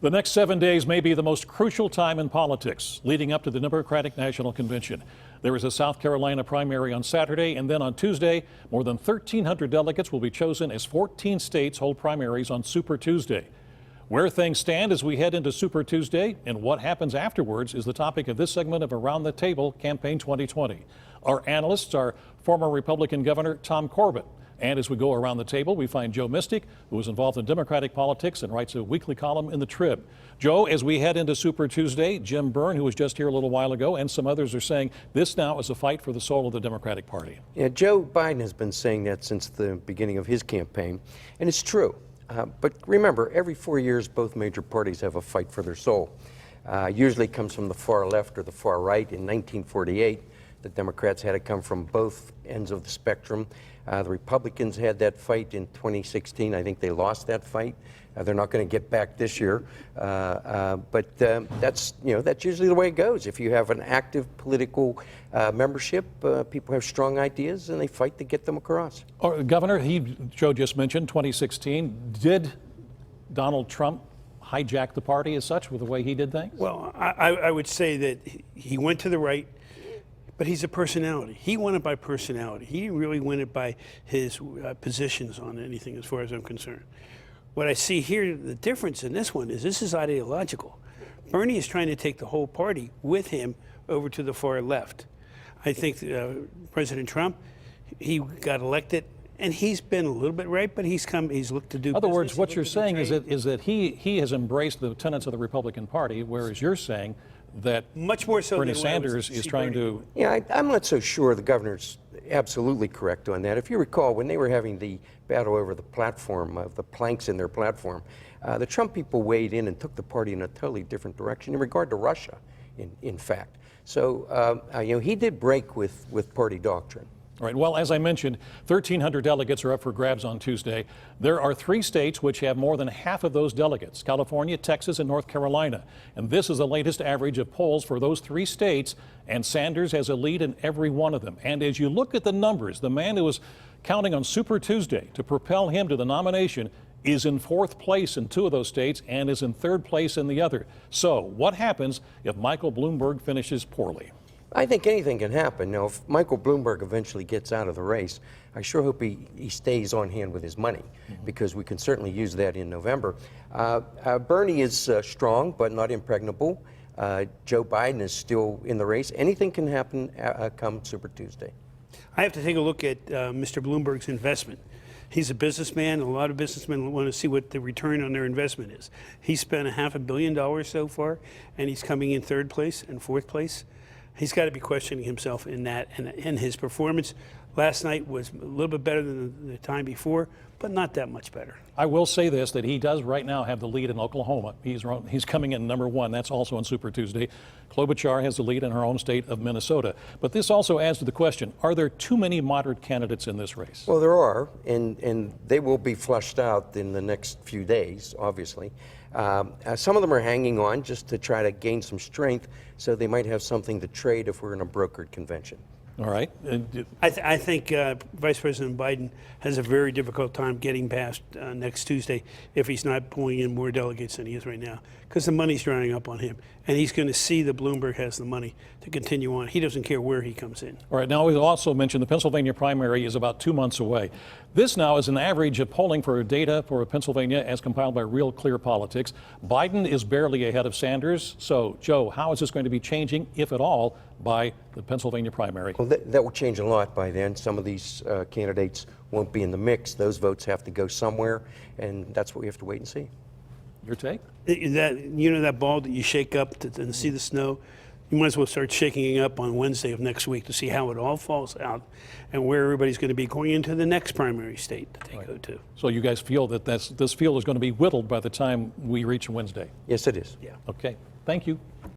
The next 7 days may be the most crucial time in politics, leading up to the Democratic National Convention. There is a South Carolina primary on Saturday, and then on Tuesday, more than 1,300 delegates will be chosen as 14 states hold primaries on Super Tuesday. Where things stand as we head into Super Tuesday and what happens afterwards is the topic of this segment of Around the Table Campaign 2020. Our analysts are former Republican Governor Tom Corbett. And as we go around the table, we find Joe Mystic, who is involved in Democratic politics and writes a weekly column in the Trib. Joe, as we head into Super Tuesday, Jim Byrne, who was just here a little while ago, and some others are saying this now is a fight for the soul of the Democratic Party. Yeah, Joe Biden has been saying that since the beginning of his campaign, and it's true. But remember, every 4 years, both major parties have a fight for their soul. Usually comes from the far left or the far right. In 1948, the Democrats had to come from both ends of the spectrum. The Republicans had that fight in 2016. I think they lost that fight. They're not going to get back this year. But that's usually the way it goes. If you have an active political membership, people have strong ideas and they fight to get them across. Governor, Joe just mentioned 2016. Did Donald Trump hijack the party as such with the way he did things? Well, I would say that he went to the right. But he's a personality. He won it by personality. He didn't really win it by his positions on anything, as far as I'm concerned. What I see here, the difference in this one is this is ideological. Bernie is trying to take the whole party with him over to the far left. I think President Trump, he got elected, and he's been a little bit right, but he's looked to do. In other words, what you're saying is that he has embraced the tenets of the Republican Party, whereas you're saying that much more so Bernie Sanders is trying to. Yeah, I'm not so sure the governor's absolutely correct on that. If you recall, when they were having the battle over the platform, of the planks in their platform, the Trump people weighed in and took the party in a totally different direction in regard to Russia, in fact. So, he did break with party doctrine. All right. Well, as I mentioned, 1,300 delegates are up for grabs on Tuesday. There are 3 states which have more than half of those delegates: California, Texas, and North Carolina. And this is the latest average of polls for those 3 states, and Sanders has a lead in every one of them. And as you look at the numbers, the man who was counting on Super Tuesday to propel him to the nomination is in 4th place in 2 of those states and is in 3rd place in the other. So what happens if Michael Bloomberg finishes poorly? I think anything can happen. Now, if Michael Bloomberg eventually gets out of the race, I sure hope he stays on hand with his money, because we can certainly use that in November. Bernie is strong, but not impregnable. Joe Biden is still in the race. Anything can happen come Super Tuesday. I have to take a look at Mr. Bloomberg's investment. He's a businessman. A lot of businessmen want to see what the return on their investment is. He spent $500 million so far, and he's coming in 3rd place and 4th place. He's got to be questioning himself in that, and his performance last night was a little bit better than the time before, but not that much better. I will say this, that he does right now have the lead in Oklahoma. He's coming in number 1. That's also on Super Tuesday. Klobuchar has the lead in her own state of Minnesota. But this also adds to the question, are there too many moderate candidates in this race? Well, there are, and they will be flushed out in the next few days, obviously. Some of them are hanging on just to try to gain some strength, so they might have something to trade if we're in a brokered convention. All right. I think Vice President Biden has a very difficult time getting past next Tuesday if he's not pulling in more delegates than he is right now, because the money's drying up on him, and he's going to see that Bloomberg has the money to continue on. He doesn't care where he comes in. All right. Now, we also mentioned the Pennsylvania primary is about 2 months away. This now is an average of polling for data for Pennsylvania as compiled by Real Clear Politics. Biden is barely ahead of Sanders. So, Joe, how is this going to be changing, if at all, by the Pennsylvania primary? Well, that will change a lot by then. Some of these candidates won't be in the mix. Those votes have to go somewhere, and that's what we have to wait and see. Your take? That ball that you shake up and see the snow, you might as well start shaking it up on Wednesday of next week to see how it all falls out and where everybody's going to be going into the next primary state that they go to. So you guys feel that this field is going to be whittled by the time we reach Wednesday? Yes, it is. Yeah. Okay. Thank you.